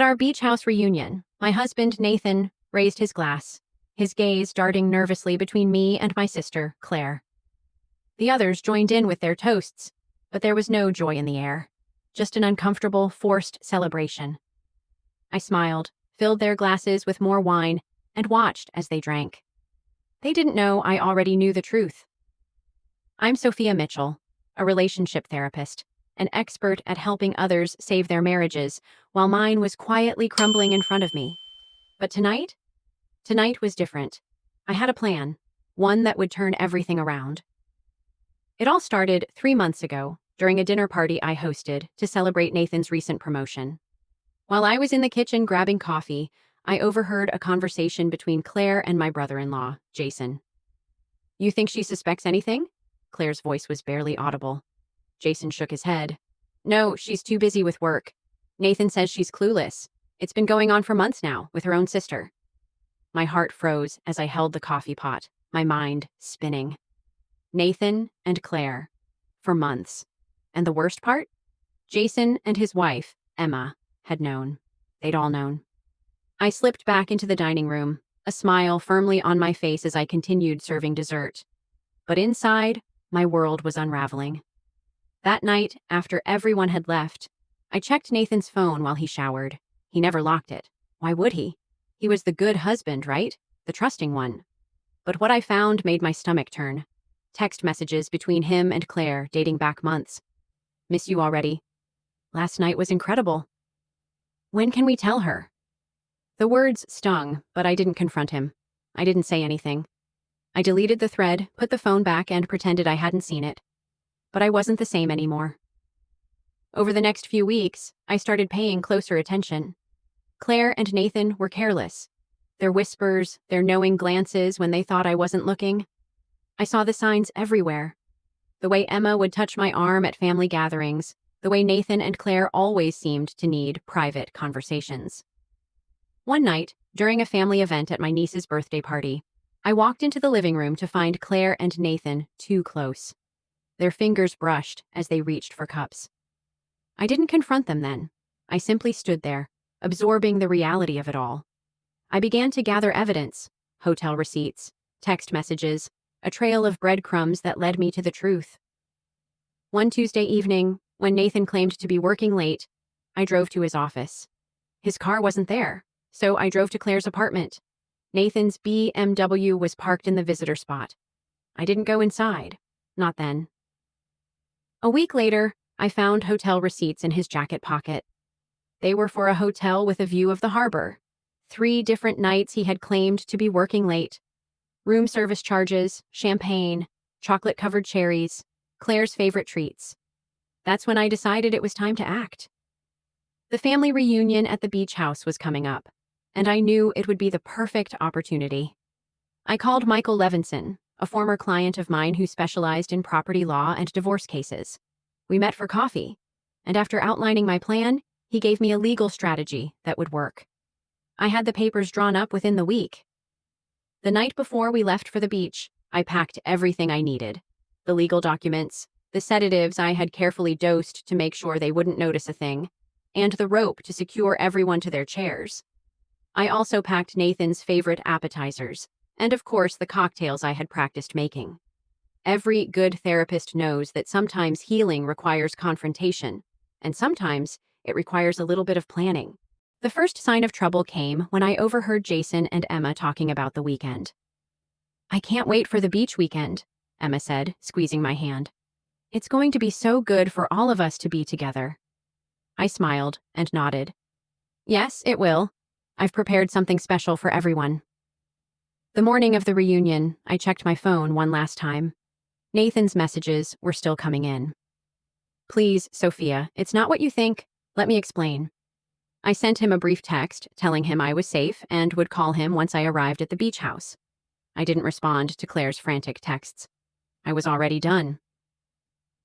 our beach house reunion, my husband, Nathan, raised his glass, his gaze darting nervously between me and my sister, Claire. The others joined in with their toasts, but there was no joy in the air, just an uncomfortable, forced celebration. I smiled, filled their glasses with more wine, and watched as they drank. They didn't know I already knew the truth. I'm Sophia Mitchell, a relationship therapist, an expert at helping others save their marriages, while mine was quietly crumbling in front of me. But tonight was different. I had a plan, one that would turn everything around. It all started 3 months ago, during a dinner party I hosted to celebrate Nathan's recent promotion. While I was in the kitchen grabbing coffee, I overheard a conversation between Claire and my brother-in-law, Jason. "You think she suspects anything?" Claire's voice was barely audible. Jason shook his head. "No, she's too busy with work. Nathan says she's clueless. It's been going on for months now, with her own sister." My heart froze as I held the coffee pot, my mind spinning. Nathan and Claire. For months. And the worst part? Jason and his wife, Emma, had known. They'd all known. I slipped back into the dining room, a smile firmly on my face as I continued serving dessert. But inside, my world was unraveling. That night, after everyone had left, I checked Nathan's phone while he showered. He never locked it. Why would he? He was the good husband, right? The trusting one. But what I found made my stomach turn. Text messages between him and Claire dating back months. "Miss you already. Last night was incredible. When can we tell her?" The words stung, but I didn't confront him. I didn't say anything. I deleted the thread, put the phone back, and pretended I hadn't seen it. But I wasn't the same anymore. Over the next few weeks, I started paying closer attention. Claire and Nathan were careless. Their whispers, their knowing glances when they thought I wasn't looking. I saw the signs everywhere. The way Emma would touch my arm at family gatherings, the way Nathan and Claire always seemed to need private conversations. One night, during a family event at my niece's birthday party, I walked into the living room to find Claire and Nathan too close. Their fingers brushed as they reached for cups. I didn't confront them then. I simply stood there, absorbing the reality of it all. I began to gather evidence, hotel receipts, text messages, a trail of breadcrumbs that led me to the truth. One Tuesday evening, when Nathan claimed to be working late, I drove to his office. His car wasn't there, so I drove to Claire's apartment. Nathan's BMW was parked in the visitor spot. I didn't go inside. Not then. A week later, I found hotel receipts in his jacket pocket. They were for a hotel with a view of the harbor. 3 different nights he had claimed to be working late. Room service charges, champagne, chocolate-covered cherries, Claire's favorite treats. That's when I decided it was time to act. The family reunion at the beach house was coming up, and I knew it would be the perfect opportunity. I called Michael Levinson, a former client of mine who specialized in property law and divorce cases. We met for coffee, and after outlining my plan, he gave me a legal strategy that would work. I had the papers drawn up within the week. The night before we left for the beach, I packed everything I needed. The legal documents, the sedatives I had carefully dosed to make sure they wouldn't notice a thing, and the rope to secure everyone to their chairs. I also packed Nathan's favorite appetizers, and of course the cocktails I had practiced making. Every good therapist knows that sometimes healing requires confrontation, and sometimes it requires a little bit of planning. The first sign of trouble came when I overheard Jason and Emma talking about the weekend. "I can't wait for the beach weekend," Emma said, squeezing my hand. "It's going to be so good for all of us to be together." I smiled and nodded. "Yes, it will. I've prepared something special for everyone." The morning of the reunion, I checked my phone one last time. Nathan's messages were still coming in. "Please, Sophia, it's not what you think. Let me explain." I sent him a brief text telling him I was safe and would call him once I arrived at the beach house. I didn't respond to Claire's frantic texts. I was already done.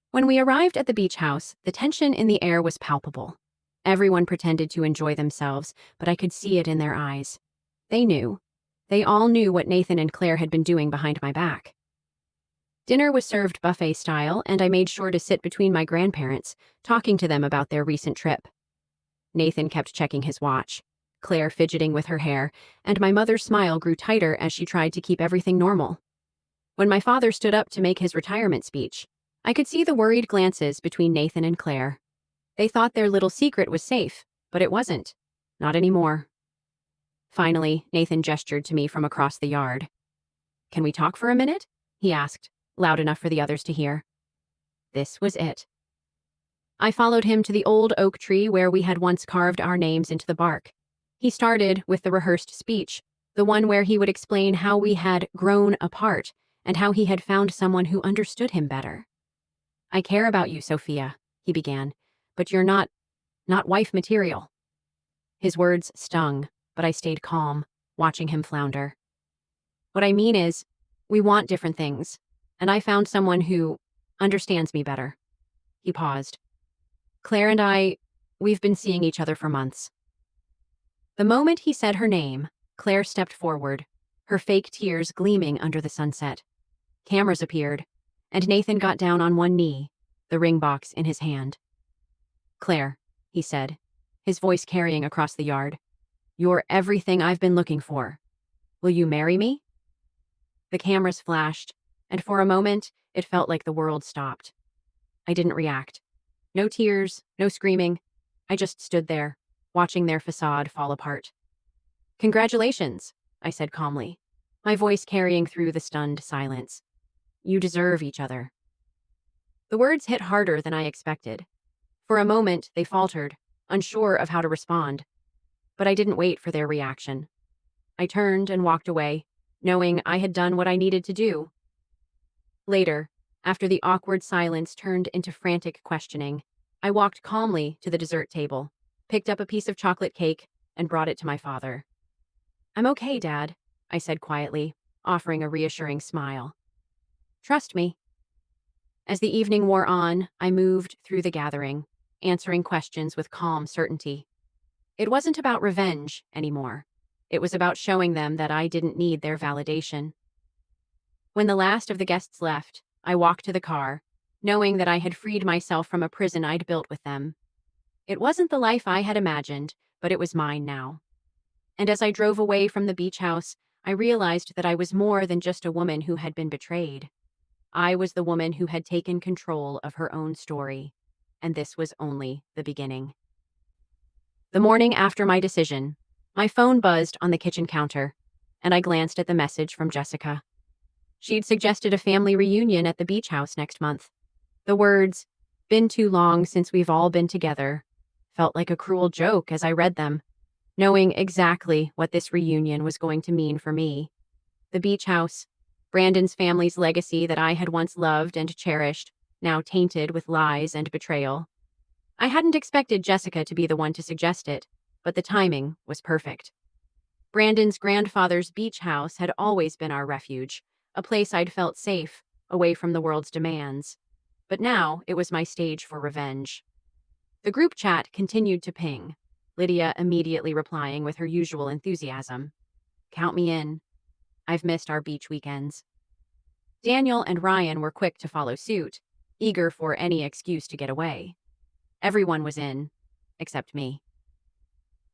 When we arrived at the beach house, the tension in the air was palpable. Everyone pretended to enjoy themselves, but I could see it in their eyes. They knew. They all knew what Nathan and Claire had been doing behind my back. Dinner was served buffet style, and I made sure to sit between my grandparents, talking to them about their recent trip. Nathan kept checking his watch, Claire fidgeting with her hair, and my mother's smile grew tighter as she tried to keep everything normal. When my father stood up to make his retirement speech, I could see the worried glances between Nathan and Claire. They thought their little secret was safe, but it wasn't. Not anymore. Finally, Nathan gestured to me from across the yard. "Can we talk for a minute?" he asked, loud enough for the others to hear. This was it. I followed him to the old oak tree where we had once carved our names into the bark. He started with the rehearsed speech, the one where he would explain how we had grown apart and how he had found someone who understood him better. "I care about you, Sophia," he began, "but you're not wife material." His words stung, but I stayed calm, watching him flounder. "What I mean is, we want different things, and I found someone who understands me better." He paused. "Claire and we've been seeing each other for months." The moment he said her name, Claire stepped forward, her fake tears gleaming under the sunset. Cameras appeared, and Nathan got down on one knee, the ring box in his hand. "Claire," he said, his voice carrying across the yard, "you're everything I've been looking for. Will you marry me?" The cameras flashed, and for a moment, it felt like the world stopped. I didn't react. No tears, no screaming. I just stood there, watching their facade fall apart. "Congratulations," I said calmly, my voice carrying through the stunned silence. "You deserve each other." The words hit harder than I expected. For a moment, they faltered, unsure of how to respond. But I didn't wait for their reaction. I turned and walked away, knowing I had done what I needed to do. Later, after the awkward silence turned into frantic questioning, I walked calmly to the dessert table, picked up a piece of chocolate cake, and brought it to my father. "I'm okay, Dad," I said quietly, offering a reassuring smile. "Trust me." As the evening wore on, I moved through the gathering, answering questions with calm certainty. It wasn't about revenge anymore. It was about showing them that I didn't need their validation. When the last of the guests left, I walked to the car, knowing that I had freed myself from a prison I'd built with them. It wasn't the life I had imagined, but it was mine now. And as I drove away from the beach house, I realized that I was more than just a woman who had been betrayed. I was the woman who had taken control of her own story, and this was only the beginning. The morning after my decision, my phone buzzed on the kitchen counter, and I glanced at the message from Jessica. She'd suggested a family reunion at the beach house next month. The words, "Been too long since we've all been together," felt like a cruel joke as I read them, knowing exactly what this reunion was going to mean for me. The beach house, Brandon's family's legacy that I had once loved and cherished, now tainted with lies and betrayal. I hadn't expected Jessica to be the one to suggest it, but the timing was perfect. Brandon's grandfather's beach house had always been our refuge, a place I'd felt safe, away from the world's demands. But now it was my stage for revenge. The group chat continued to ping, Lydia immediately replying with her usual enthusiasm. "Count me in. I've missed our beach weekends." Daniel and Ryan were quick to follow suit, eager for any excuse to get away. Everyone was in, except me.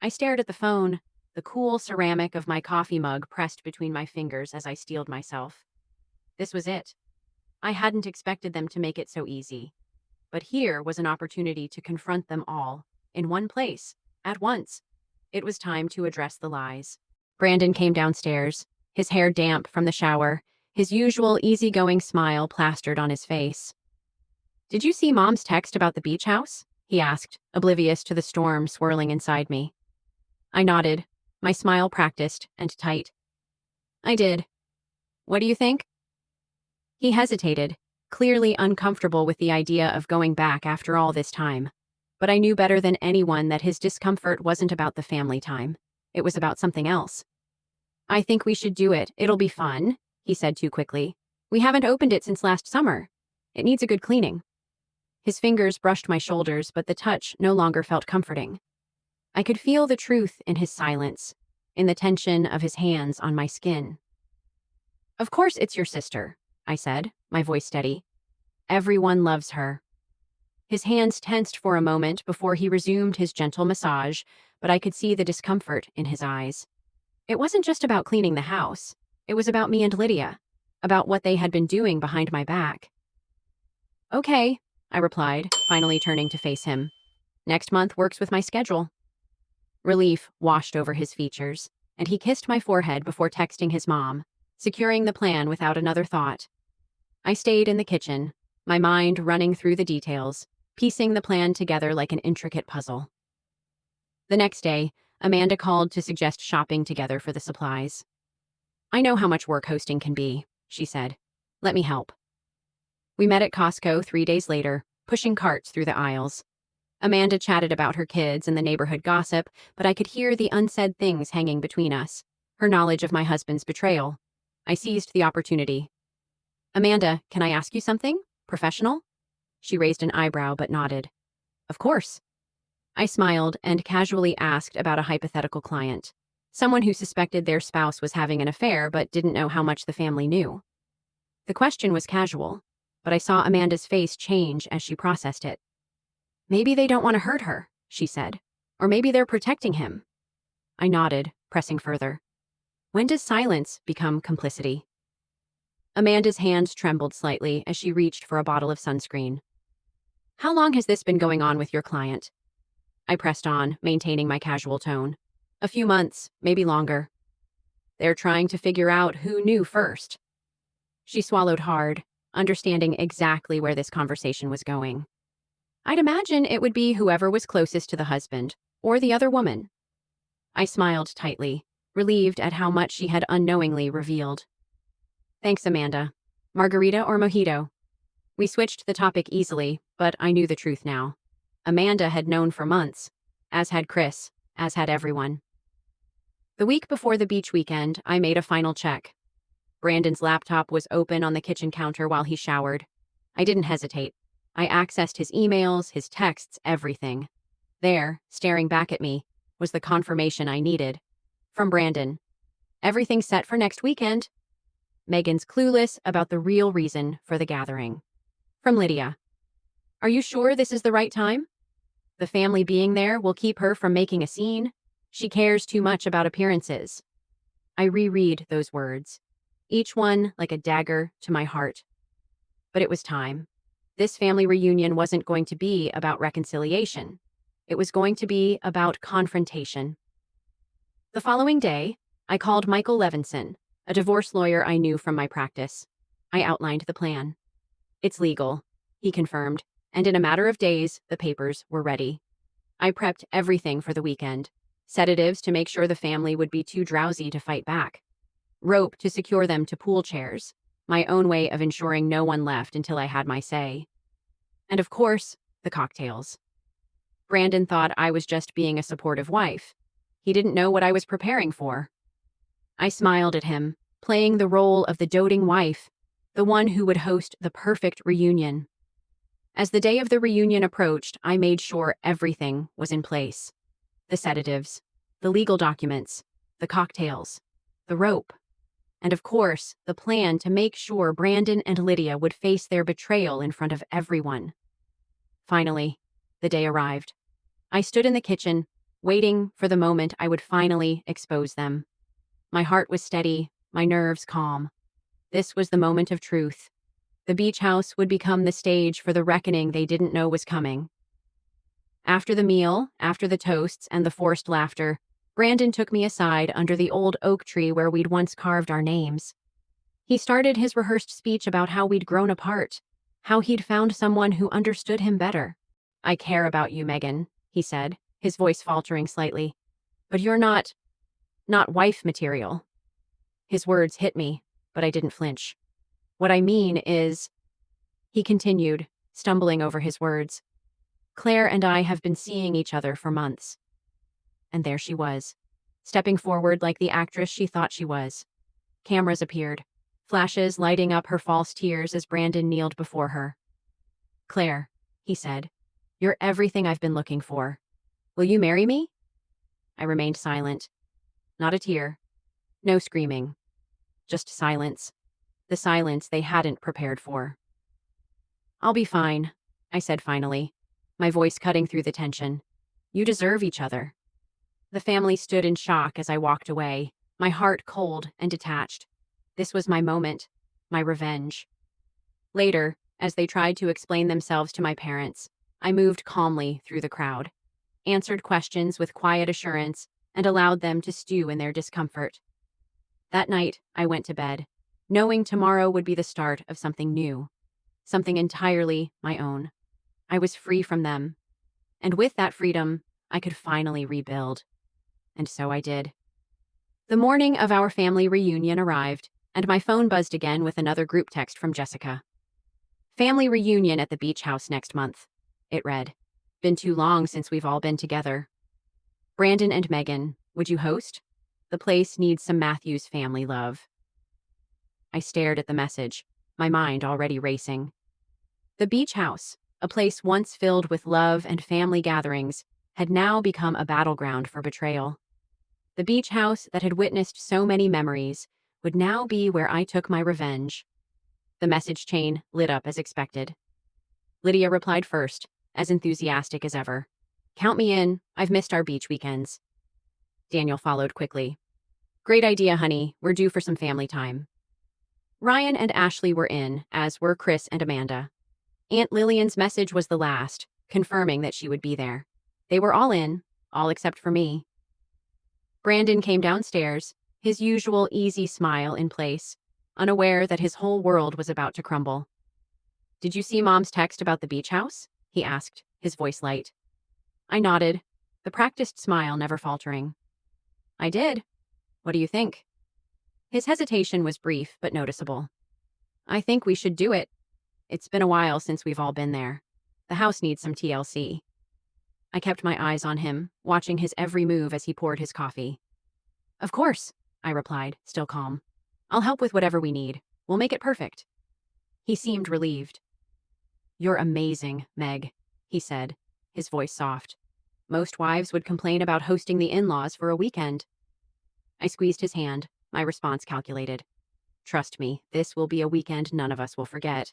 I stared at the phone, the cool ceramic of my coffee mug pressed between my fingers as I steeled myself. This was it. I hadn't expected them to make it so easy. But here was an opportunity to confront them all, in one place, at once. It was time to address the lies. Brandon came downstairs, his hair damp from the shower, his usual easygoing smile plastered on his face. "Did you see Mom's text about the beach house?" he asked, oblivious to the storm swirling inside me. I nodded, my smile practiced and tight. "I did. What do you think?" He hesitated, clearly uncomfortable with the idea of going back after all this time. But I knew better than anyone that his discomfort wasn't about the family time. It was about something else. "I think we should do it. It'll be fun," he said too quickly. "We haven't opened it since last summer. It needs a good cleaning." His fingers brushed my shoulders, but the touch no longer felt comforting. I could feel the truth in his silence, in the tension of his hands on my skin. "Of course it's your sister," I said, my voice steady. "Everyone loves her." His hands tensed for a moment before he resumed his gentle massage, but I could see the discomfort in his eyes. It wasn't just about cleaning the house. It was about me and Lydia, about what they had been doing behind my back. Okay, I replied, finally turning to face him. Next month works with my schedule. Relief washed over his features, and he kissed my forehead before texting his mom, securing the plan without another thought. I stayed in the kitchen, my mind running through the details, piecing the plan together like an intricate puzzle. The next day, Amanda called to suggest shopping together for the supplies. I know how much work hosting can be, she said. Let me help. We met at Costco 3 days later, pushing carts through the aisles. Amanda chatted about her kids and the neighborhood gossip, but I could hear the unsaid things hanging between us, her knowledge of my husband's betrayal. I seized the opportunity. Amanda, can I ask you something? Professional? She raised an eyebrow but nodded. Of course. I smiled and casually asked about a hypothetical client, someone who suspected their spouse was having an affair but didn't know how much the family knew. The question was casual, but I saw Amanda's face change as she processed it. Maybe they don't want to hurt her, she said. Or maybe they're protecting him. I nodded, pressing further. When does silence become complicity? Amanda's hands trembled slightly as she reached for a bottle of sunscreen. How long has this been going on with your client? I pressed on, maintaining my casual tone. A few months, maybe longer. They're trying to figure out who knew first. She swallowed hard, understanding exactly where this conversation was going. I'd imagine it would be whoever was closest to the husband, or the other woman. I smiled tightly, relieved at how much she had unknowingly revealed. Thanks, Amanda. Margarita or mojito? We switched the topic easily, but I knew the truth now. Amanda had known for months, as had Chris, as had everyone. The week before the beach weekend, I made a final check. Brandon's laptop was open on the kitchen counter while he showered. I didn't hesitate. I accessed his emails, his texts, everything. There, staring back at me, was the confirmation I needed. From Brandon. Everything set for next weekend. Megan's clueless about the real reason for the gathering. From Lydia. Are you sure this is the right time? The family being there will keep her from making a scene. She cares too much about appearances. I reread those words, each one like a dagger to my heart. But it was time. This family reunion wasn't going to be about reconciliation. It was going to be about confrontation. The following day, I called Michael Levinson, a divorce lawyer I knew from my practice. I outlined the plan. It's legal, he confirmed, and in a matter of days, the papers were ready. I prepped everything for the weekend. Sedatives to make sure the family would be too drowsy to fight back. Rope to secure them to pool chairs. My own way of ensuring no one left until I had my say. And of course, the cocktails. Brandon thought I was just being a supportive wife. He didn't know what I was preparing for. I smiled at him, playing the role of the doting wife, the one who would host the perfect reunion. As the day of the reunion approached, I made sure everything was in place. The sedatives, the legal documents, the cocktails, the rope, and of course, the plan to make sure Brandon and Lydia would face their betrayal in front of everyone. Finally, the day arrived. I stood in the kitchen, waiting for the moment I would finally expose them. My heart was steady, my nerves calm. This was the moment of truth. The beach house would become the stage for the reckoning they didn't know was coming. After the meal, after the toasts and the forced laughter, Brandon took me aside under the old oak tree where we'd once carved our names. He started his rehearsed speech about how we'd grown apart, how he'd found someone who understood him better. I care about you, Megan, he said, his voice faltering slightly. But you're not wife material. His words hit me, but I didn't flinch. What I mean is, he continued, stumbling over his words. Claire and I have been seeing each other for months. And there she was, stepping forward like the actress she thought she was. Cameras appeared, flashes lighting up her false tears as Brandon kneeled before her. Claire, he said, you're everything I've been looking for. Will you marry me? I remained silent. Not a tear. No screaming. Just silence. The silence they hadn't prepared for. I'll be fine, I said finally, my voice cutting through the tension. You deserve each other. The family stood in shock as I walked away, my heart cold and detached. This was my moment, my revenge. Later, as they tried to explain themselves to my parents, I moved calmly through the crowd, answered questions with quiet assurance, and allowed them to stew in their discomfort. That night, I went to bed, knowing tomorrow would be the start of something new, something entirely my own. I was free from them, and with that freedom, I could finally rebuild. And so I did. The morning of our family reunion arrived, and my phone buzzed again with another group text from Jessica. Family reunion at the beach house next month, it read. Been too long since we've all been together. Brandon and Megan, would you host? The place needs some Matthews family love. I stared at the message, my mind already racing. The beach house, a place once filled with love and family gatherings, had now become a battleground for betrayal. The beach house that had witnessed so many memories would now be where I took my revenge. The message chain lit up as expected. Lydia replied first, as enthusiastic as ever. Count me in, I've missed our beach weekends. Daniel followed quickly. Great idea, honey, we're due for some family time. Ryan and Ashley were in, as were Chris and Amanda. Aunt Lillian's message was the last, confirming that she would be there. They were all in, all except for me. Brandon came downstairs, his usual easy smile in place, unaware that his whole world was about to crumble. Did you see Mom's text about the beach house? He asked, his voice light. I nodded, the practiced smile never faltering. I did. What do you think? His hesitation was brief but noticeable. I think we should do it. It's been a while since we've all been there. The house needs some TLC. I kept my eyes on him, watching his every move as he poured his coffee. Of course, I replied, still calm. I'll help with whatever we need. We'll make it perfect. He seemed relieved. You're amazing, Meg, he said, his voice soft. Most wives would complain about hosting the in-laws for a weekend. I squeezed his hand, my response calculated. Trust me, this will be a weekend none of us will forget.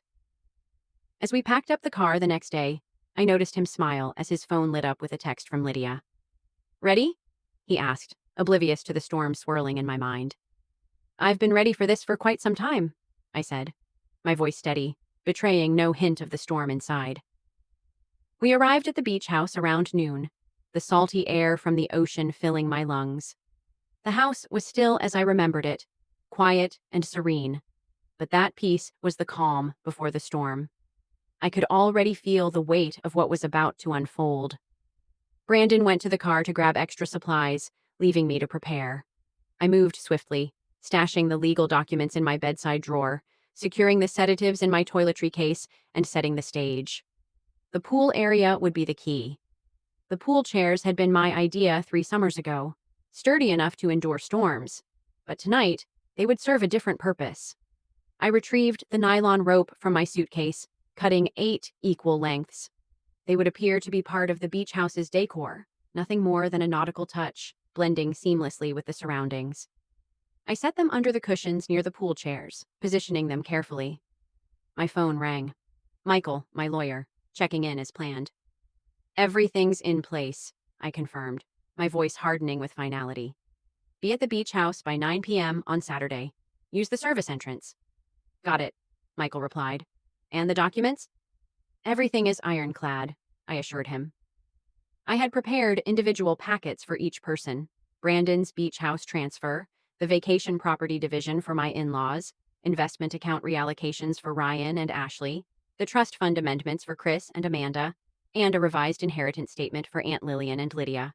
As we packed up the car the next day, I noticed him smile as his phone lit up with a text from Lydia. Ready? He asked, oblivious to the storm swirling in my mind. I've been ready for this for quite some time, I said, my voice steady, betraying no hint of the storm inside. We arrived at the beach house around noon, the salty air from the ocean filling my lungs. The house was still as I remembered it, quiet and serene, but that peace was the calm before the storm. I could already feel the weight of what was about to unfold. Brandon went to the car to grab extra supplies, leaving me to prepare. I moved swiftly, stashing the legal documents in my bedside drawer, securing the sedatives in my toiletry case, and setting the stage. The pool area would be the key. The pool chairs had been my idea 3 summers ago, sturdy enough to endure storms, but tonight they would serve a different purpose. I retrieved the nylon rope from my suitcase, cutting 8 equal lengths. They would appear to be part of the beach house's decor, nothing more than a nautical touch, blending seamlessly with the surroundings. I set them under the cushions near the pool chairs, positioning them carefully. My phone rang. Michael, my lawyer, checking in as planned. Everything's in place, I confirmed, my voice hardening with finality. Be at the beach house by 9 p.m. on Saturday. Use the service entrance. Got it, Michael replied. And the documents? Everything is ironclad, I assured him. I had prepared individual packets for each person. Brandon's beach house transfer, the vacation property division for my in-laws, investment account reallocations for Ryan and Ashley, the trust fund amendments for Chris and Amanda, and a revised inheritance statement for Aunt Lillian and Lydia.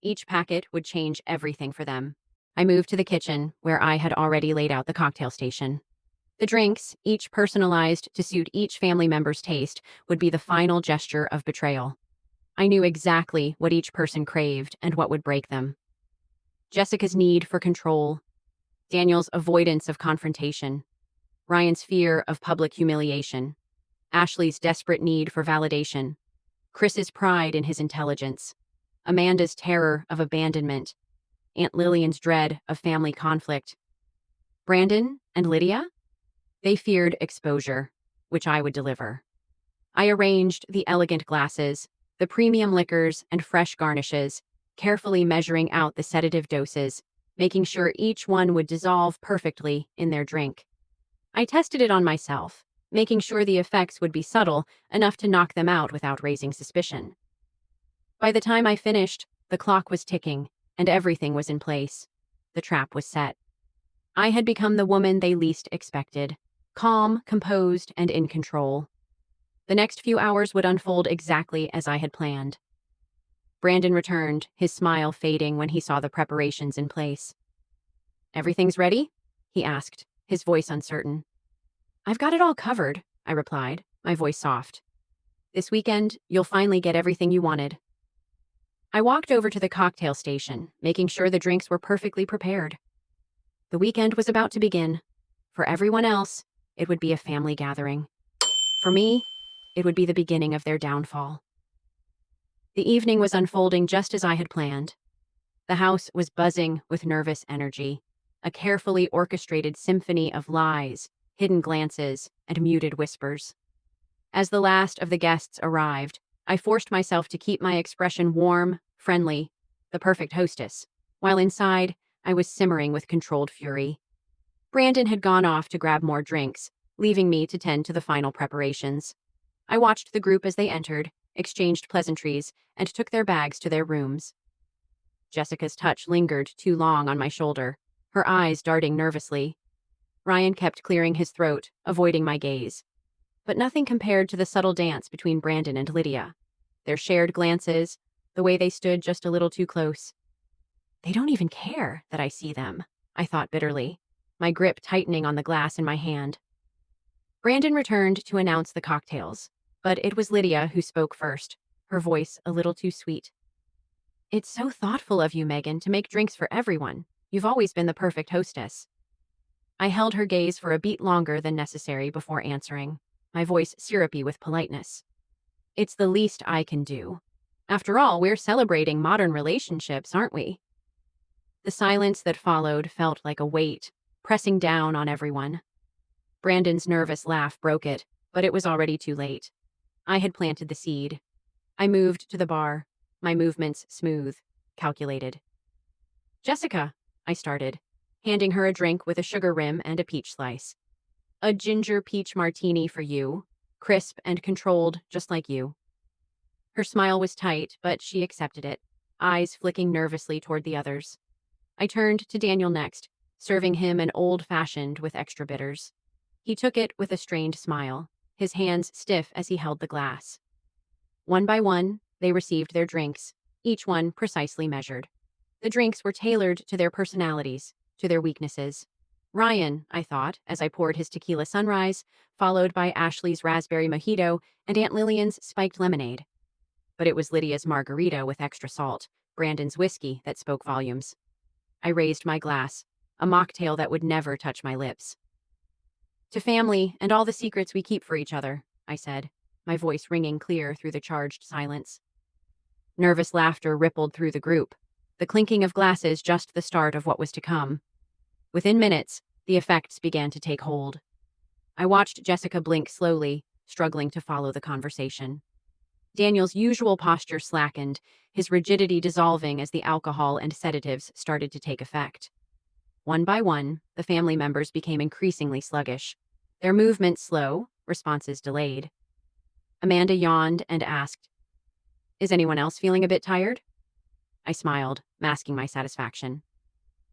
Each packet would change everything for them. I moved to the kitchen, where I had already laid out the cocktail station. The drinks, each personalized to suit each family member's taste, would be the final gesture of betrayal. I knew exactly what each person craved and what would break them. Jessica's need for control, Daniel's avoidance of confrontation, Ryan's fear of public humiliation, Ashley's desperate need for validation, Chris's pride in his intelligence, Amanda's terror of abandonment, Aunt Lillian's dread of family conflict. Brandon and Lydia? They feared exposure, which I would deliver. I arranged the elegant glasses, the premium liquors, and fresh garnishes, carefully measuring out the sedative doses, making sure each one would dissolve perfectly in their drink. I tested it on myself, making sure the effects would be subtle enough to knock them out without raising suspicion. By the time I finished, the clock was ticking, and everything was in place. The trap was set. I had become the woman they least expected, calm, composed, and in control. The next few hours would unfold exactly as I had planned. Brandon returned, his smile fading when he saw the preparations in place. "Everything's ready?" he asked, his voice uncertain. "I've got it all covered," I replied, my voice soft. "This weekend, you'll finally get everything you wanted." I walked over to the cocktail station, making sure the drinks were perfectly prepared. The weekend was about to begin. For everyone else, it would be a family gathering. For me, it would be the beginning of their downfall. The evening was unfolding just as I had planned. The house was buzzing with nervous energy, a carefully orchestrated symphony of lies, hidden glances, and muted whispers. As the last of the guests arrived, I forced myself to keep my expression warm, friendly, the perfect hostess, while inside, I was simmering with controlled fury. Brandon had gone off to grab more drinks, leaving me to tend to the final preparations. I watched the group as they entered, exchanged pleasantries, and took their bags to their rooms. Jessica's touch lingered too long on my shoulder, her eyes darting nervously. Ryan kept clearing his throat, avoiding my gaze. But nothing compared to the subtle dance between Brandon and Lydia. Their shared glances, the way they stood just a little too close. They don't even care that I see them, I thought bitterly, my grip tightening on the glass in my hand. Brandon returned to announce the cocktails, but it was Lydia who spoke first, her voice a little too sweet. "It's so thoughtful of you, Megan, to make drinks for everyone. You've always been the perfect hostess." I held her gaze for a beat longer than necessary before answering, my voice syrupy with politeness. "It's the least I can do. After all, we're celebrating modern relationships, aren't we?" The silence that followed felt like a weight, pressing down on everyone. Brandon's nervous laugh broke it, but it was already too late. I had planted the seed. I moved to the bar, my movements smooth, calculated. "Jessica," I started, handing her a drink with a sugar rim and a peach slice. "A ginger peach martini for you, crisp and controlled just like you." Her smile was tight, but she accepted it, eyes flicking nervously toward the others. I turned to Daniel next, serving him an old-fashioned with extra bitters. He took it with a strained smile, his hands stiff as he held the glass. One by one, they received their drinks, each one precisely measured. The drinks were tailored to their personalities, to their weaknesses. Ryan, I thought, as I poured his tequila sunrise, followed by Ashley's raspberry mojito and Aunt Lillian's spiked lemonade. But it was Lydia's margarita with extra salt, Brandon's whiskey that spoke volumes. I raised my glass, a mocktail that would never touch my lips. "To family and all the secrets we keep for each other," I said, my voice ringing clear through the charged silence. Nervous laughter rippled through the group, the clinking of glasses just the start of what was to come. Within minutes, the effects began to take hold. I watched Jessica blink slowly, struggling to follow the conversation. Daniel's usual posture slackened, his rigidity dissolving as the alcohol and sedatives started to take effect. One by one, the family members became increasingly sluggish, their movements slow, responses delayed. Amanda yawned and asked, "Is anyone else feeling a bit tired?" I smiled, masking my satisfaction.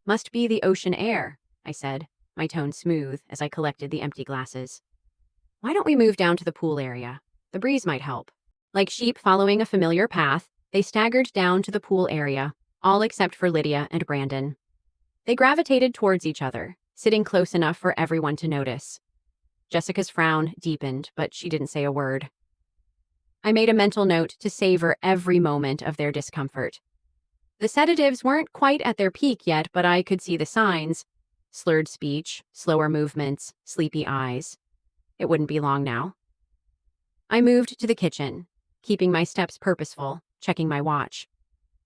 "Must be the ocean air," I said, my tone smooth as I collected the empty glasses. "Why don't we move down to the pool area? The breeze might help." Like sheep following a familiar path, they staggered down to the pool area, all except for Lydia and Brandon. They gravitated towards each other, sitting close enough for everyone to notice. Jessica's frown deepened, but she didn't say a word. I made a mental note to savor every moment of their discomfort. The sedatives weren't quite at their peak yet, but I could see the signs. Slurred speech, slower movements, sleepy eyes. It wouldn't be long now. I moved to the kitchen, keeping my steps purposeful, checking my watch.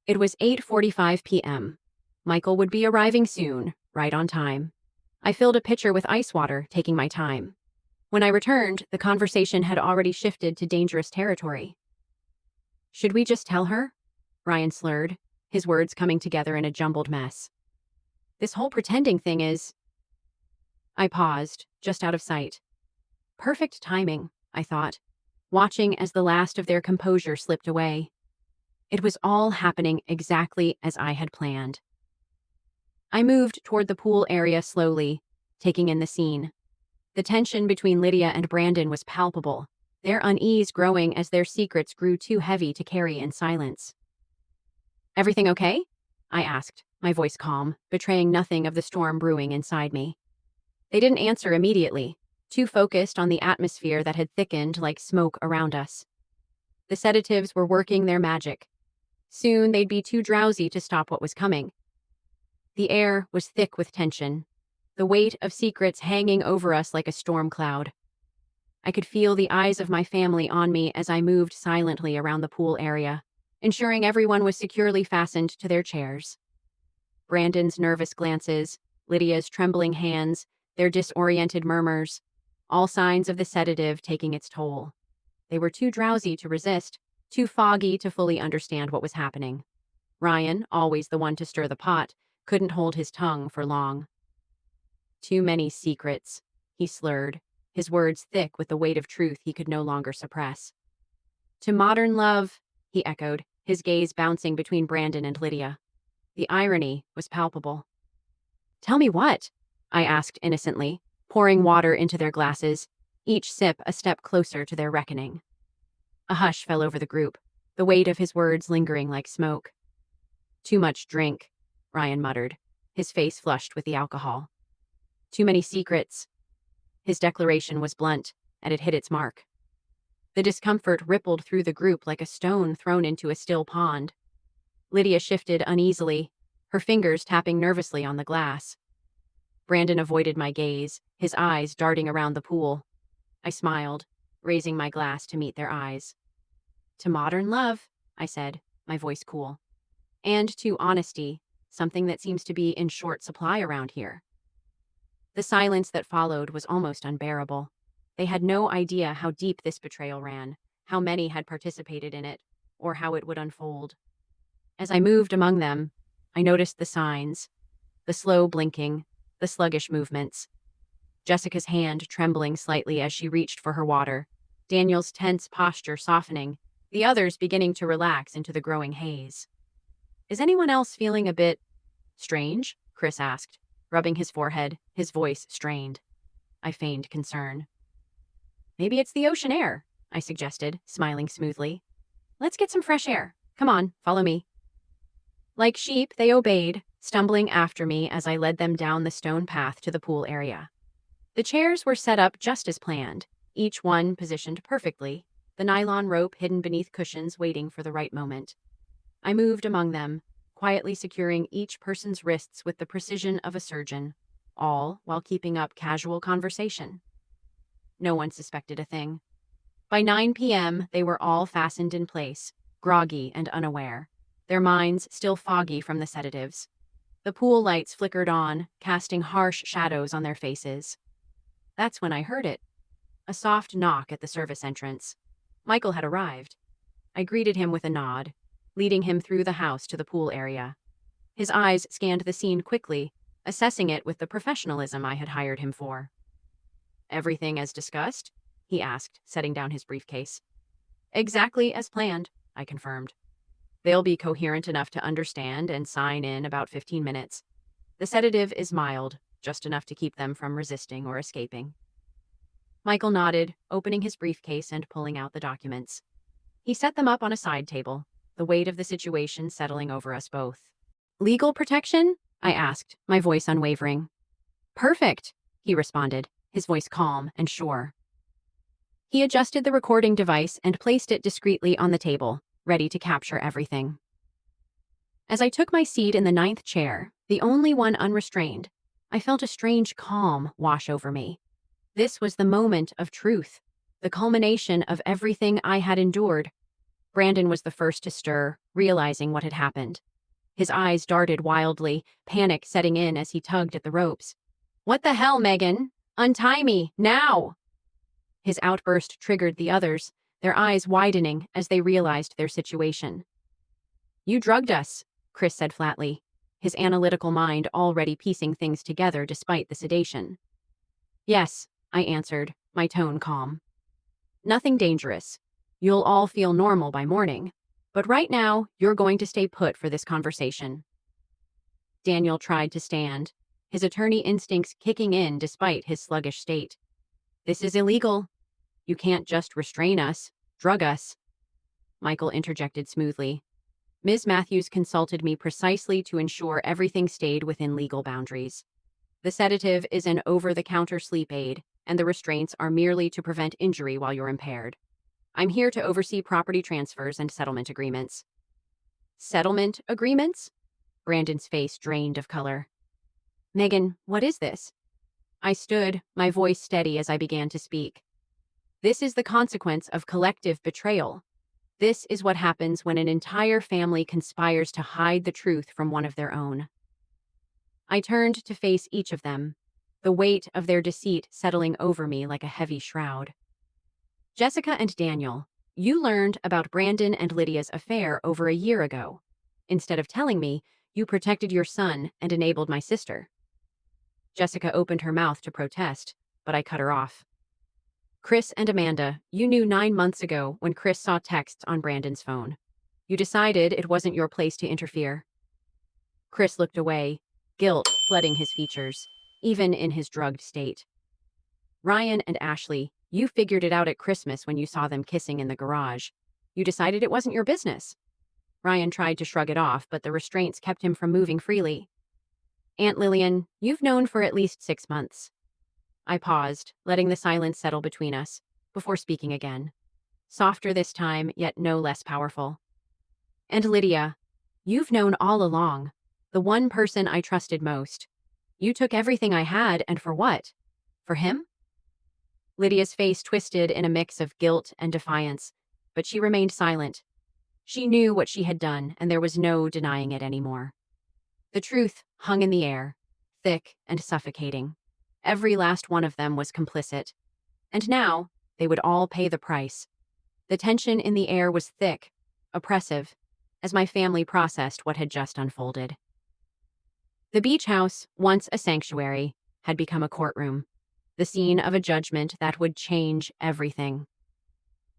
It was 8:45 p.m. Michael would be arriving soon, right on time. I filled a pitcher with ice water, taking my time. When I returned, the conversation had already shifted to dangerous territory. Should we just tell her? Ryan slurred, his words coming together in a jumbled mess. This whole pretending thing is... I paused, just out of sight. Perfect timing, I thought, watching as the last of their composure slipped away. It was all happening exactly as I had planned. I moved toward the pool area slowly, taking in the scene. The tension between Lydia and Brandon was palpable, their unease growing as their secrets grew too heavy to carry in silence. Everything okay? I asked, my voice calm, betraying nothing of the storm brewing inside me. They didn't answer immediately, too focused on the atmosphere that had thickened like smoke around us. The sedatives were working their magic. Soon they'd be too drowsy to stop what was coming. The air was thick with tension, the weight of secrets hanging over us like a storm cloud. I could feel the eyes of my family on me as I moved silently around the pool area, ensuring everyone was securely fastened to their chairs. Brandon's nervous glances, Lydia's trembling hands, their disoriented murmurs, all signs of the sedative taking its toll. They were too drowsy to resist, too foggy to fully understand what was happening. Ryan, always the one to stir the pot, couldn't hold his tongue for long. Too many secrets, he slurred, his words thick with the weight of truth he could no longer suppress. To modern love, he echoed, his gaze bouncing between Brandon and Lydia. The irony was palpable. Tell me what? I asked innocently, pouring water into their glasses, each sip a step closer to their reckoning. A hush fell over the group, the weight of his words lingering like smoke. Too much drink, Ryan muttered, his face flushed with the alcohol. Too many secrets. His declaration was blunt, and it hit its mark. The discomfort rippled through the group like a stone thrown into a still pond. Lydia shifted uneasily, her fingers tapping nervously on the glass. Brandon avoided my gaze, his eyes darting around the pool. I smiled, raising my glass to meet their eyes. To modern love, I said, my voice cool. And to honesty, something that seems to be in short supply around here. The silence that followed was almost unbearable. They had no idea how deep this betrayal ran, how many had participated in it, or how it would unfold. As I moved among them, I noticed the signs, the slow blinking, the sluggish movements. Jessica's hand trembling slightly as she reached for her water, Daniel's tense posture softening, the others beginning to relax into the growing haze. Is anyone else feeling a bit strange? Chris asked, rubbing his forehead, his voice strained. I feigned concern. Maybe it's the ocean air, I suggested, smiling smoothly. Let's get some fresh air. Come on, follow me. Like sheep, they obeyed, stumbling after me as I led them down the stone path to the pool area. The chairs were set up just as planned, each one positioned perfectly, the nylon rope hidden beneath cushions waiting for the right moment. I moved among them, quietly securing each person's wrists with the precision of a surgeon, all while keeping up casual conversation. No one suspected a thing. By 9 p.m., they were all fastened in place, groggy and unaware, their minds still foggy from the sedatives. The pool lights flickered on, casting harsh shadows on their faces. That's when I heard it. A soft knock at the service entrance. Michael had arrived. I greeted him with a nod, leading him through the house to the pool area. His eyes scanned the scene quickly, assessing it with the professionalism I had hired him for. Everything as discussed? He asked, setting down his briefcase. Exactly as planned, I confirmed. They'll be coherent enough to understand and sign in about 15 minutes. The sedative is mild, just enough to keep them from resisting or escaping. Michael nodded, opening his briefcase and pulling out the documents. He set them up on a side table, the weight of the situation settling over us both. Legal protection? I asked, my voice unwavering. Perfect, he responded, his voice calm and sure. He adjusted the recording device and placed it discreetly on the table, ready to capture everything. As I took my seat in the 9th chair, the only one unrestrained, I felt a strange calm wash over me. This was the moment of truth, the culmination of everything I had endured. Brandon was the first to stir, realizing what had happened. His eyes darted wildly, panic setting in as he tugged at the ropes. What the hell, Megan? Untie me, now! His outburst triggered the others, their eyes widening as they realized their situation. "You drugged us," Chris said flatly, his analytical mind already piecing things together despite the sedation. "Yes," I answered, my tone calm. "Nothing dangerous. You'll all feel normal by morning. But right now, you're going to stay put for this conversation." Daniel tried to stand, his attorney instincts kicking in despite his sluggish state. "This is illegal. You can't just restrain us, drug us." Michael interjected smoothly. "Ms. Matthews consulted me precisely to ensure everything stayed within legal boundaries. The sedative is an over-the-counter sleep aid, and the restraints are merely to prevent injury while you're impaired. I'm here to oversee property transfers and settlement agreements." "Settlement agreements?" Brandon's face drained of color. "Megan, what is this?" I stood, my voice steady as I began to speak. "This is the consequence of collective betrayal. This is what happens when an entire family conspires to hide the truth from one of their own." I turned to face each of them, the weight of their deceit settling over me like a heavy shroud. "Jessica and Daniel, you learned about Brandon and Lydia's affair over a year ago. Instead of telling me, you protected your son and enabled my sister." Jessica opened her mouth to protest, but I cut her off. "Chris and Amanda, you knew 9 months ago when Chris saw texts on Brandon's phone. You decided it wasn't your place to interfere." Chris looked away, guilt flooding his features, even in his drugged state. "Ryan and Ashley, you figured it out at Christmas when you saw them kissing in the garage. You decided it wasn't your business." Ryan tried to shrug it off, but the restraints kept him from moving freely. "Aunt Lillian, you've known for at least 6 months." I paused, letting the silence settle between us, before speaking again. Softer this time, yet no less powerful. "And Lydia, you've known all along. The one person I trusted most. You took everything I had, and for what? For him?" Lydia's face twisted in a mix of guilt and defiance, but she remained silent. She knew what she had done, and there was no denying it anymore. The truth hung in the air, thick and suffocating. Every last one of them was complicit. And now, they would all pay the price. The tension in the air was thick, oppressive, as my family processed what had just unfolded. The beach house, once a sanctuary, had become a courtroom, the scene of a judgment that would change everything.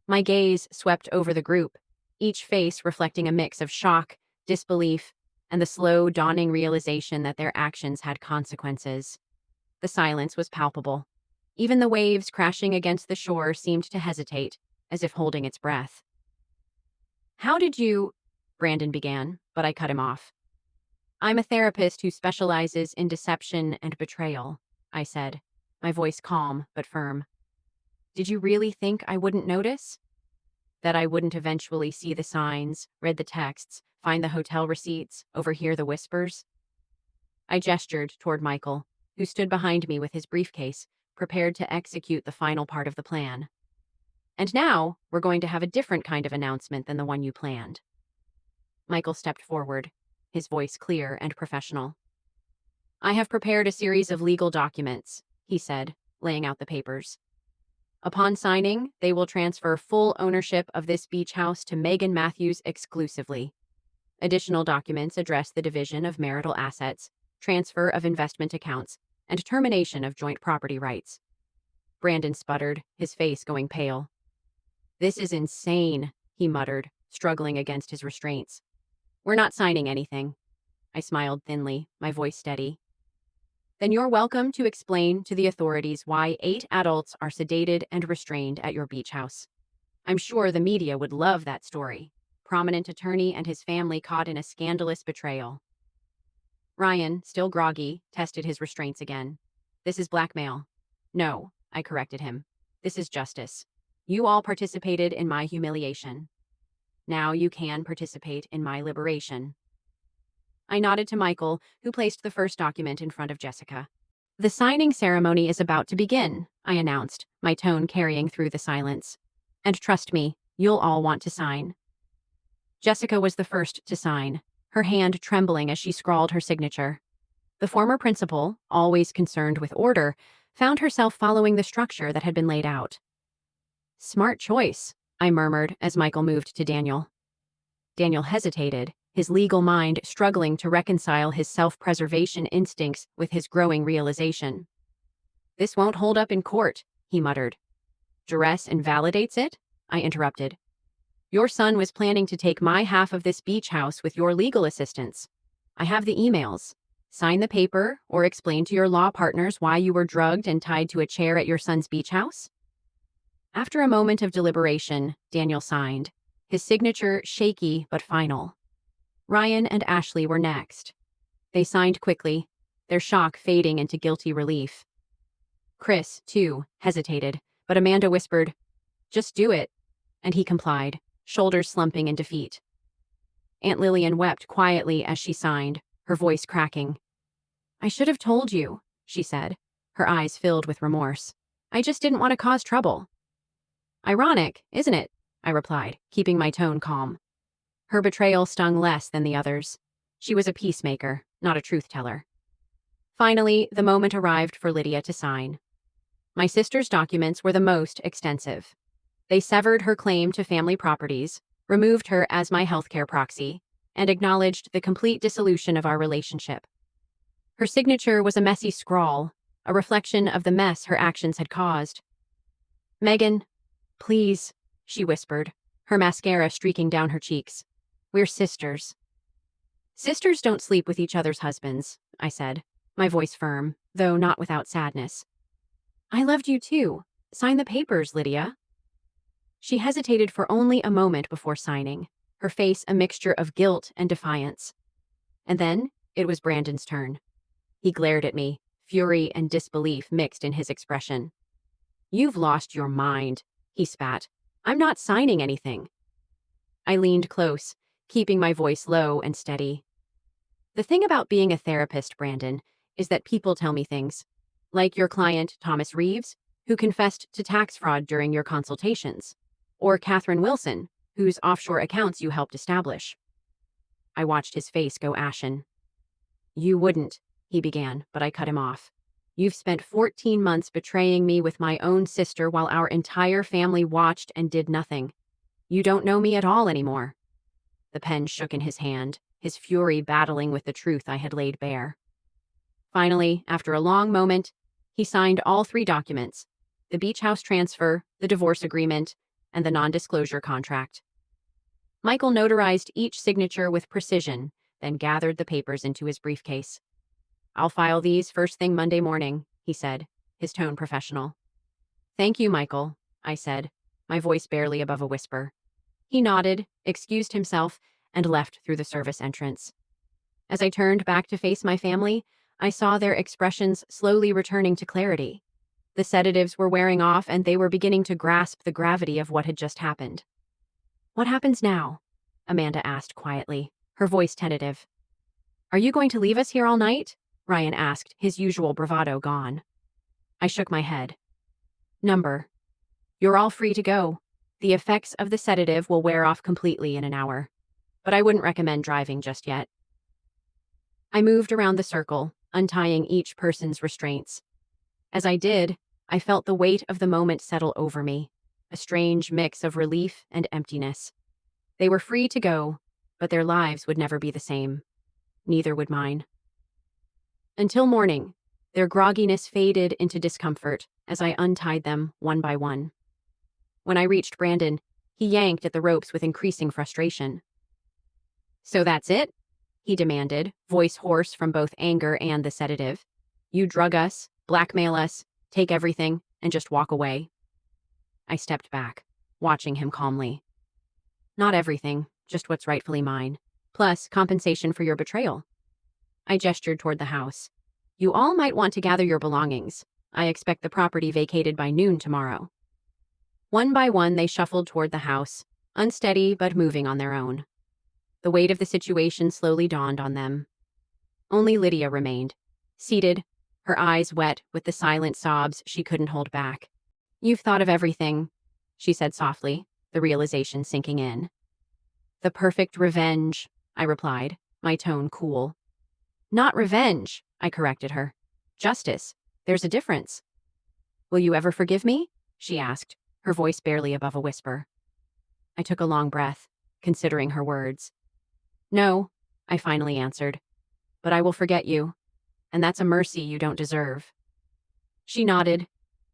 My gaze swept over the group, each face reflecting a mix of shock, disbelief, and the slow dawning realization that their actions had consequences. The silence was palpable. Even the waves crashing against the shore seemed to hesitate, as if holding its breath. "How did you—" Brandon began, but I cut him off. "I'm a therapist who specializes in deception and betrayal," I said, my voice calm but firm. "Did you really think I wouldn't notice? That I wouldn't eventually see the signs, read the texts, find the hotel receipts, overhear the whispers?" I gestured toward Michael, who stood behind me with his briefcase, prepared to execute the final part of the plan. "And now, we're going to have a different kind of announcement than the one you planned." Michael stepped forward, his voice clear and professional. "I have prepared a series of legal documents," he said, laying out the papers. "Upon signing, they will transfer full ownership of this beach house to Megan Matthews exclusively. Additional documents address the division of marital assets, transfer of investment accounts, and termination of joint property rights." Brandon sputtered, his face going pale. "This is insane," he muttered, struggling against his restraints. "We're not signing anything." I smiled thinly, my voice steady. "Then you're welcome to explain to the authorities why 8 adults are sedated and restrained at your beach house. I'm sure the media would love that story. Prominent attorney and his family caught in a scandalous betrayal." Ryan, still groggy, tested his restraints again. "This is blackmail." "No," I corrected him. "This is justice. You all participated in my humiliation. Now you can participate in my liberation." I nodded to Michael, who placed the first document in front of Jessica. "The signing ceremony is about to begin," I announced, my tone carrying through the silence. "And trust me, you'll all want to sign." Jessica was the first to sign, her hand trembling as she scrawled her signature. The former principal, always concerned with order, found herself following the structure that had been laid out. Smart choice, I murmured as Michael moved to Daniel. Daniel hesitated, his legal mind struggling to reconcile his self-preservation instincts with his growing realization. This won't hold up in court, he muttered. Duress invalidates it? I interrupted. Your son was planning to take my half of this beach house with your legal assistance. I have the emails. Sign the paper or explain to your law partners why you were drugged and tied to a chair at your son's beach house? After a moment of deliberation, Daniel signed, his signature shaky but final. Ryan and Ashley were next. They signed quickly, their shock fading into guilty relief. Chris, too, hesitated, but Amanda whispered, "Just do it," and he complied, shoulders slumping in defeat. Aunt Lillian wept quietly as she signed, her voice cracking. "I should have told you," she said, her eyes filled with remorse. "I just didn't want to cause trouble." "Ironic, isn't it?" I replied, keeping my tone calm. Her betrayal stung less than the others. She was a peacemaker, not a truth-teller. Finally, the moment arrived for Lydia to sign. My sister's documents were the most extensive. They severed her claim to family properties, removed her as my healthcare proxy, and acknowledged the complete dissolution of our relationship. Her signature was a messy scrawl, a reflection of the mess her actions had caused. "Megan, please," she whispered, her mascara streaking down her cheeks. "We're sisters." "Sisters don't sleep with each other's husbands," I said, my voice firm, though not without sadness. "I loved you too. Sign the papers, Lydia." She hesitated for only a moment before signing, her face a mixture of guilt and defiance. And then it was Brandon's turn. He glared at me, fury and disbelief mixed in his expression. "You've lost your mind," he spat. "I'm not signing anything." I leaned close, keeping my voice low and steady. "The thing about being a therapist, Brandon, is that people tell me things. Like your client, Thomas Reeves, who confessed to tax fraud during your consultations. Or Catherine Wilson, whose offshore accounts you helped establish." I watched his face go ashen. "You wouldn't," he began, but I cut him off. "You've spent 14 months betraying me with my own sister while our entire family watched and did nothing. You don't know me at all anymore." The pen shook in his hand, his fury battling with the truth I had laid bare. Finally, after a long moment, he signed all 3 documents: the beach house transfer, the divorce agreement, and the non-disclosure contract. Michael notarized each signature with precision, then gathered the papers into his briefcase. "I'll file these first thing Monday morning," he said, his tone professional. "Thank you, Michael," I said, my voice barely above a whisper. He nodded, excused himself, and left through the service entrance. As I turned back to face my family, I saw their expressions slowly returning to clarity. The sedatives were wearing off and they were beginning to grasp the gravity of what had just happened. "What happens now?" Amanda asked quietly, her voice tentative. "Are you going to leave us here all night?" Ryan asked, his usual bravado gone. I shook my head. "Number. You're all free to go. The effects of the sedative will wear off completely in an hour. But I wouldn't recommend driving just yet." I moved around the circle, untying each person's restraints. As I did, I felt the weight of the moment settle over me, a strange mix of relief and emptiness. They were free to go, but their lives would never be the same. Neither would mine. Until morning, their grogginess faded into discomfort as I untied them one by one. When I reached Brandon, he yanked at the ropes with increasing frustration. "So that's it?" he demanded, voice hoarse from both anger and the sedative. "You drug us, blackmail us, take everything, and just walk away?" I stepped back, watching him calmly. "Not everything, just what's rightfully mine, plus compensation for your betrayal." I gestured toward the house. "You all might want to gather your belongings. I expect the property vacated by noon tomorrow." One by one, they shuffled toward the house, unsteady but moving on their own. The weight of the situation slowly dawned on them. Only Lydia remained, seated, her eyes wet with the silent sobs she couldn't hold back. "You've thought of everything," she said softly, the realization sinking in. "The perfect revenge," I replied, my tone cool. "Not revenge," I corrected her. "Justice. There's a difference." "Will you ever forgive me?" she asked, her voice barely above a whisper. I took a long breath, considering her words. No, I finally answered, but I will forget you, and that's a mercy you don't deserve. She nodded,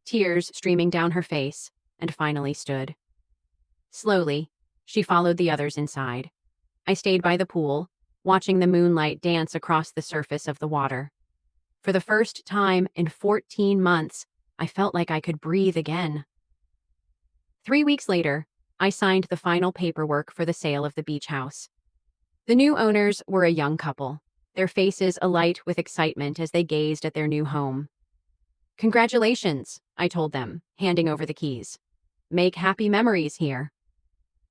tears streaming down her face, and finally stood. Slowly, she followed the others inside. I stayed by the pool, watching the moonlight dance across the surface of the water. For the first time in 14 months, I felt like I could breathe again. 3 weeks later, I signed the final paperwork for the sale of the beach house. The new owners were a young couple, their faces alight with excitement as they gazed at their new home. Congratulations, I told them, handing over the keys. Make happy memories here.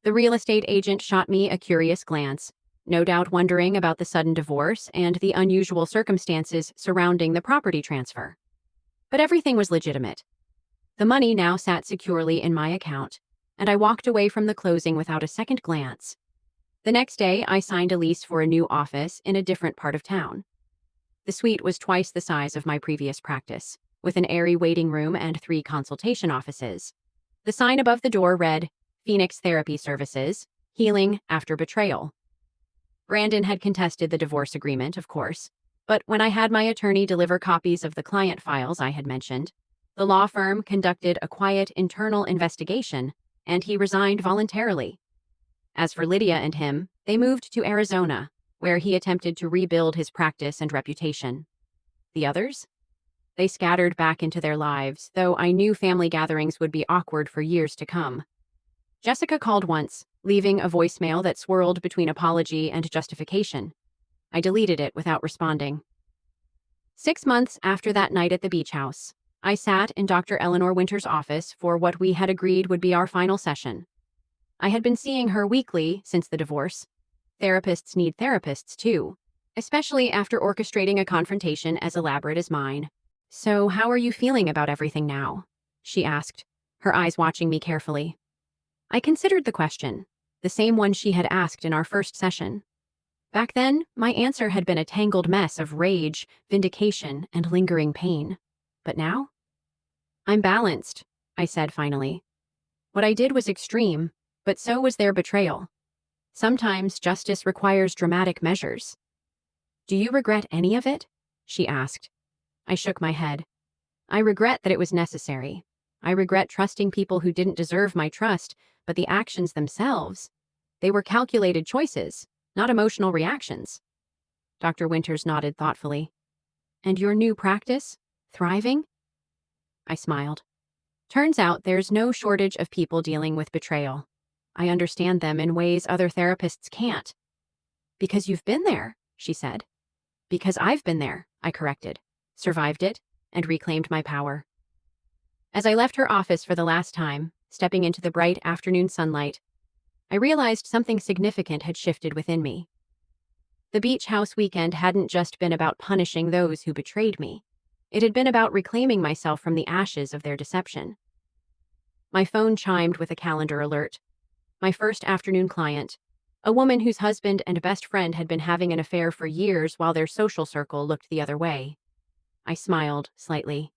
The real estate agent shot me a curious glance, no doubt wondering about the sudden divorce and the unusual circumstances surrounding the property transfer. But everything was legitimate. The money now sat securely in my account, and I walked away from the closing without a second glance. The next day, I signed a lease for a new office in a different part of town. The suite was twice the size of my previous practice, with an airy waiting room and 3 consultation offices. The sign above the door read, Phoenix Therapy Services, Healing After Betrayal. Brandon had contested the divorce agreement, of course, but when I had my attorney deliver copies of the client files I had mentioned, the law firm conducted a quiet internal investigation, and he resigned voluntarily. As for Lydia and him, they moved to Arizona, where he attempted to rebuild his practice and reputation. The others? They scattered back into their lives, though I knew family gatherings would be awkward for years to come. Jessica called once, leaving a voicemail that swirled between apology and justification. I deleted it without responding. 6 months after that night at the beach house, I sat in Dr. Eleanor Winter's office for what we had agreed would be our final session. I had been seeing her weekly since the divorce. Therapists need therapists too, especially after orchestrating a confrontation as elaborate as mine. So, how are you feeling about everything now? She asked, her eyes watching me carefully. I considered the question, the same one she had asked in our first session. Back then, my answer had been a tangled mess of rage, vindication, and lingering pain. But now? I'm balanced, I said finally. What I did was extreme, but so was their betrayal. Sometimes justice requires dramatic measures. Do you regret any of it? She asked. I shook my head. I regret that it was necessary. I regret trusting people who didn't deserve my trust, but the actions themselves, they were calculated choices, not emotional reactions. Dr. Winters nodded thoughtfully. And your new practice? Thriving? I smiled. Turns out there's no shortage of people dealing with betrayal. I understand them in ways other therapists can't. Because you've been there, she said. Because I've been there, I corrected, survived it, and reclaimed my power. As I left her office for the last time, stepping into the bright afternoon sunlight, I realized something significant had shifted within me. The beach house weekend hadn't just been about punishing those who betrayed me. It had been about reclaiming myself from the ashes of their deception. My phone chimed with a calendar alert. My first afternoon client, a woman whose husband and best friend had been having an affair for years while their social circle looked the other way. I smiled slightly.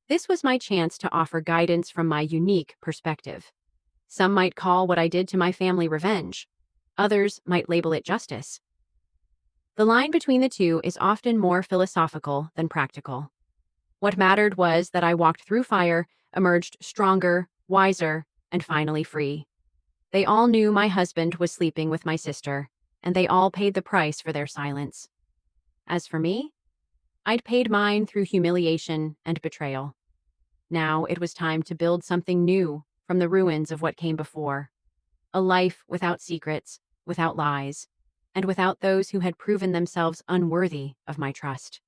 This was my chance to offer guidance from my unique perspective. Some might call what I did to my family revenge. Others might label it justice. The line between the two is often more philosophical than practical. What mattered was that I walked through fire, emerged stronger, wiser, and finally free. They all knew my husband was sleeping with my sister, and they all paid the price for their silence. As for me, I'd paid mine through humiliation and betrayal. Now it was time to build something new from the ruins of what came before. A life without secrets, without lies, and without those who had proven themselves unworthy of my trust.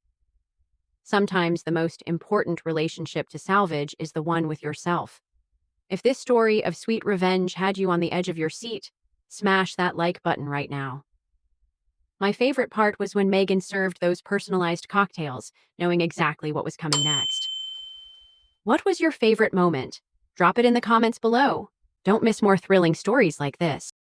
Sometimes the most important relationship to salvage is the one with yourself. If this story of sweet revenge had you on the edge of your seat, smash that like button right now. My favorite part was when Megan served those personalized cocktails, knowing exactly what was coming next. What was your favorite moment? Drop it in the comments below. Don't miss more thrilling stories like this.